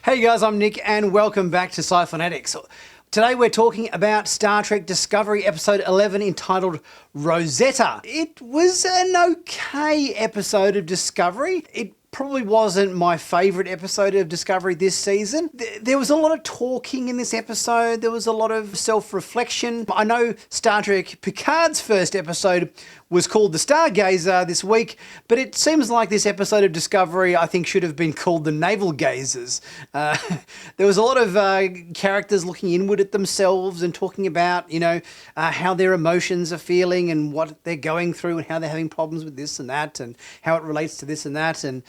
Hey guys, I'm Nick and welcome back to Sci-Finatics. Today we're talking about Star Trek Discovery episode 11 entitled Rosetta. It was an okay episode of Discovery. It probably wasn't my favourite episode of Discovery this season. There was a lot of talking in this episode. There was a lot of self-reflection. I know Star Trek Picard's first episode was called The Stargazer this week, but it seems like this episode of Discovery I think should have been called The Navel Gazers. There was a lot of characters looking inward at themselves and talking about, how their emotions are feeling and what they're going through and how they're having problems with this and that and how it relates to this and that. And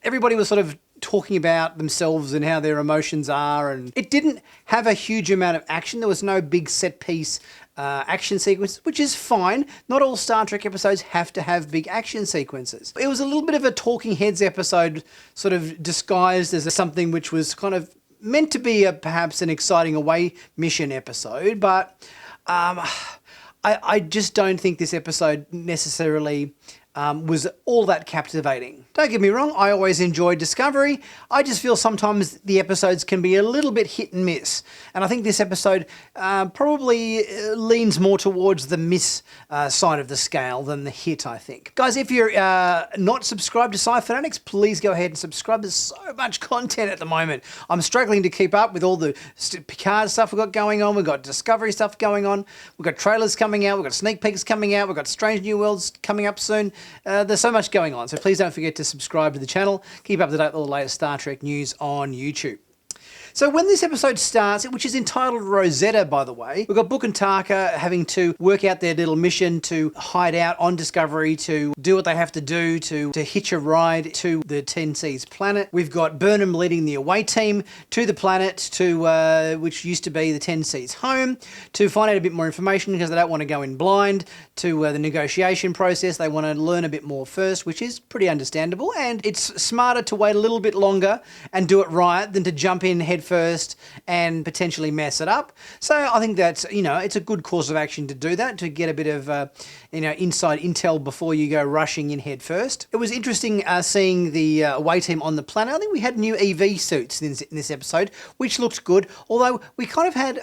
everybody was sort of talking about themselves and how their emotions are, and it didn't have a huge amount of action. There was no big set piece action sequence, which is fine. Not all Star Trek episodes have to have big action sequences. It was a little bit of a talking heads episode, sort of disguised as something which was kind of meant to be perhaps an exciting away mission episode, but I just don't think this episode necessarily was all that captivating. Don't get me wrong, I always enjoy Discovery. I just feel sometimes the episodes can be a little bit hit and miss. And I think this episode probably leans more towards the miss side of the scale than the hit, I think. Guys, if you're not subscribed to Sci-Finatics, please go ahead and subscribe. There's so much content at the moment. I'm struggling to keep up with all the Picard stuff we've got going on. We've got Discovery stuff going on. We've got trailers coming out. We've got sneak peeks coming out. We've got Strange New Worlds coming up soon. There's so much going on, so please don't forget to subscribe to the channel. Keep up to date with all the latest Star Trek news on YouTube. So when this episode starts, which is entitled Rosetta, by the way, we've got Book and Taka having to work out their little mission to hide out on Discovery, to do what they have to do to hitch a ride to the 10 Seas planet. We've got Burnham leading the away team to the planet, to which used to be the 10 Seas home, to find out a bit more information because they don't want to go in blind to the negotiation process. They want to learn a bit more first, which is pretty understandable, and it's smarter to wait a little bit longer and do it right than to jump in head first and potentially mess it up. So I think that's, it's a good course of action to do that, to get a bit of, inside intel before you go rushing in head first. It was interesting seeing the away team on the planet. I think we had new EV suits in this episode, which looked good, although we kind of had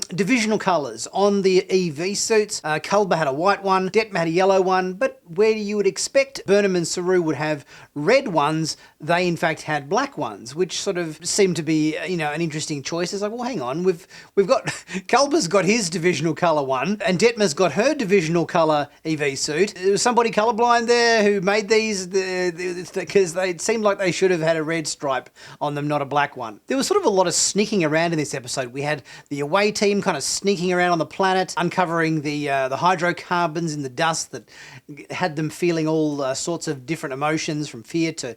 divisional colours on the EV suits. Culber had a white one, Detmer had a yellow one, but where you would expect Burnham and Saru would have red ones, they in fact had black ones, which sort of seemed to be, an interesting choice. It's like, well, hang on, we've got Culber's got his divisional colour one, and Detmer's got her divisional colour EV suit. Was somebody colourblind there who made these? Because they seemed like they should have had a red stripe on them, not a black one. There was sort of a lot of sneaking around in this episode. We had the away team kind of sneaking around on the planet, uncovering the hydrocarbons in the dust that had them feeling all sorts of different emotions, from fear to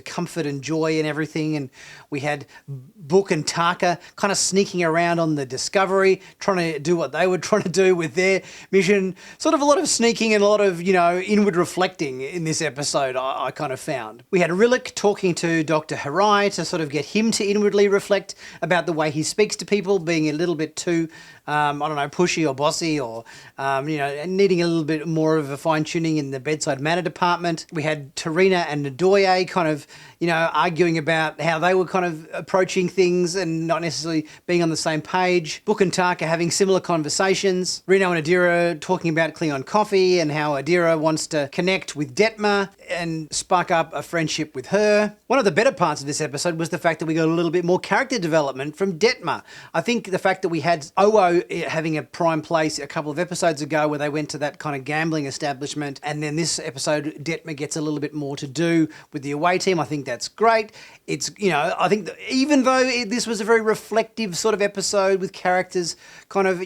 comfort and joy and everything. And we had Book and Taka kind of sneaking around on the Discovery, trying to do what they were trying to do with their mission. Sort of a lot of sneaking and a lot of, inward reflecting in this episode, I kind of found. We had Rillick talking to Dr. Harai to sort of get him to inwardly reflect about the way he speaks to people, being a little bit too, pushy or bossy, or, needing a little bit more of a fine-tuning in the bedside manner department. We had Tarina and Nadoye kind of, arguing about how they were kind of approaching things and not necessarily being on the same page. Book and Taka having similar conversations. Reno and Adira talking about Klingon coffee and how Adira wants to connect with Detmer and spark up a friendship with her. One of the better parts of this episode was the fact that we got a little bit more character development from Detmer. I think the fact that we had OO having a prime place a couple of episodes ago where they went to that kind of gambling establishment, and then this episode Detmer gets a little bit more to do with the away team. I think that's great. It's, I think that even though this was a very reflective sort of episode with characters kind of,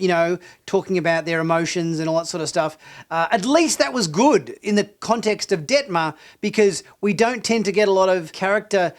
talking about their emotions and all that sort of stuff, at least that was good in the context of Detmer, because we don't tend to get a lot of character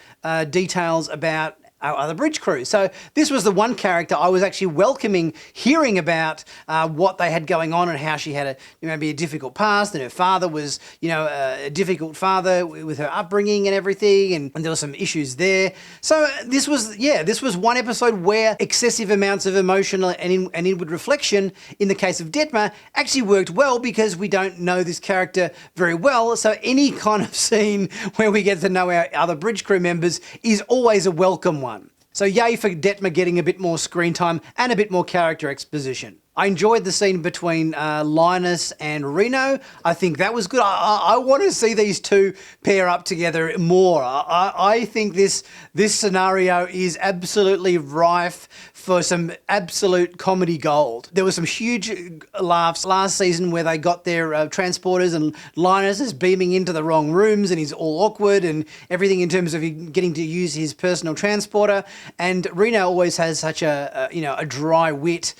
details about our other bridge crew. So this was the one character I was actually welcoming hearing about what they had going on and how she had maybe a difficult past, and her father was, a difficult father with her upbringing and everything, and there were some issues there. So this was one episode where excessive amounts of emotional and inward reflection, in the case of Detmer, actually worked well because we don't know this character very well. So any kind of scene where we get to know our other bridge crew members is always a welcome one. So yay for Detmer getting a bit more screen time and a bit more character exposition. I enjoyed the scene between Linus and Reno. I think that was good. I want to see these two pair up together more. I think this scenario is absolutely rife for some absolute comedy gold. There were some huge laughs last season where they got their transporters and Linus is beaming into the wrong rooms and he's all awkward and everything in terms of getting to use his personal transporter. And Reno always has such a dry wit.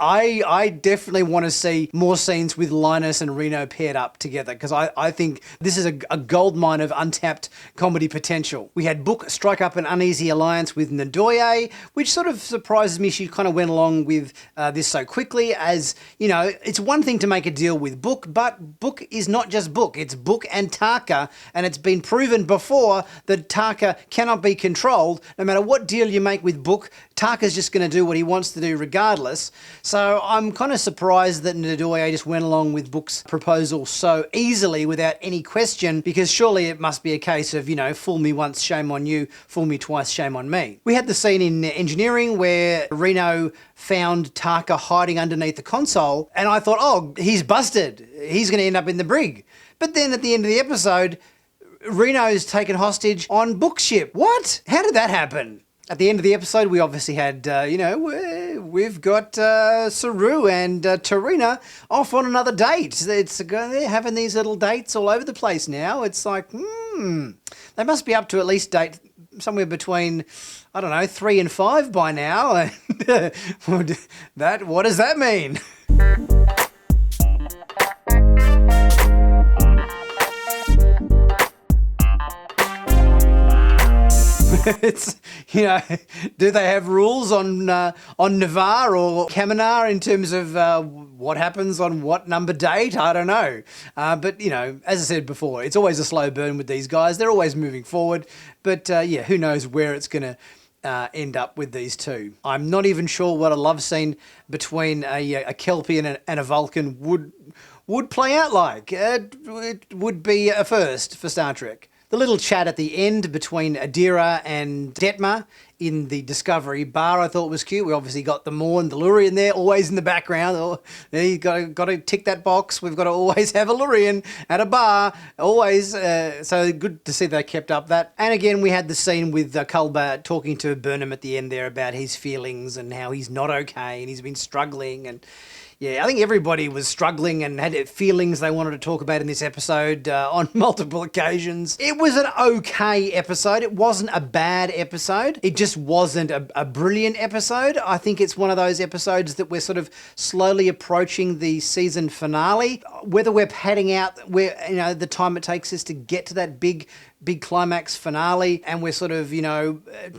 I definitely want to see more scenes with Linus and Reno paired up together because I think this is a goldmine of untapped comedy potential. We had Book strike up an uneasy alliance with Ndoye, which sort of surprises me. She kind of went along with this so quickly, as, it's one thing to make a deal with Book, but Book is not just Book, it's Book and Taka, and it's been proven before that Taka cannot be controlled. No matter what deal you make with Book, Taka's just going to do what he wants to do regardless. So I'm kind of surprised that Ndoye just went along with Book's proposal so easily without any question, because surely it must be a case of, fool me once, shame on you, fool me twice, shame on me. We had the scene in engineering where Reno found Taka hiding underneath the console, and I thought, oh, he's busted. He's going to end up in the brig. But then at the end of the episode, Reno's taken hostage on Book's ship. What? How did that happen? At the end of the episode, we obviously had, we've got Saru and Tarina off on another date. They're having these little dates all over the place now. It's like, they must be up to at least date somewhere between, 3 and 5 by now. What does that mean? It's, do they have rules on Navarre or Kaminar in terms of what happens on what number date? I don't know. But, as I said before, it's always a slow burn with these guys. They're always moving forward. But, who knows where it's going to end up with these two. I'm not even sure what a love scene between a Kelpie and a Vulcan would play out like. It would be a first for Star Trek. The little chat at the end between Adira and Detmer in the Discovery bar I thought was cute. We obviously got the Maw and the Lurian there, always in the background. Oh, you got to tick that box. We've got to always have a Lurian at a bar, always. So good to see they kept up that. And again, we had the scene with Culber talking to Burnham at the end there about his feelings and how he's not okay and he's been struggling. And yeah, I think everybody was struggling and had feelings they wanted to talk about in this episode on multiple occasions. It was an okay episode. It wasn't a bad episode. It just wasn't a brilliant episode. I think it's one of those episodes that we're sort of slowly approaching the season finale. Whether we're padding out the time it takes us to get to that big climax finale, and we're sort of,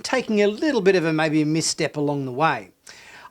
taking a little bit of maybe a misstep along the way.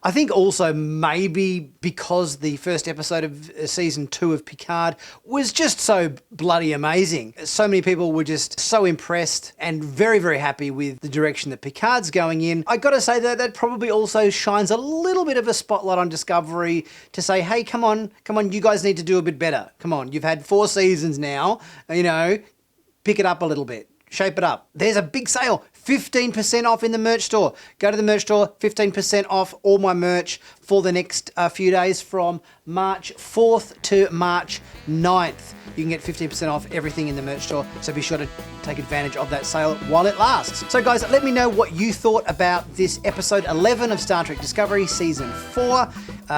I think also maybe because the first episode of season 2 of Picard was just so bloody amazing. So many people were just so impressed and very, very happy with the direction that Picard's going in. I got to say that probably also shines a little bit of a spotlight on Discovery to say, hey, come on, you guys need to do a bit better. Come on, you've had 4 seasons now, pick it up a little bit. Shape it up. There's a big sale. 15% off in the merch store. Go to the merch store, 15% off all my merch for the next few days from March 4th to March 9th. You can get 15% off everything in the merch store, so be sure to take advantage of that sale while it lasts. So guys, let me know what you thought about this episode 11 of Star Trek Discovery Season 4,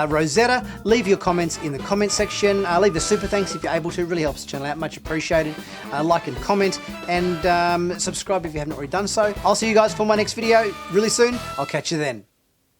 Rosetta. Leave your comments in the comment section. Leave a super thanks if you're able to. Really helps the channel out, much appreciated. Like and comment, and subscribe if you haven't already done so. I'll see you guys for my next video really soon. I'll catch you then.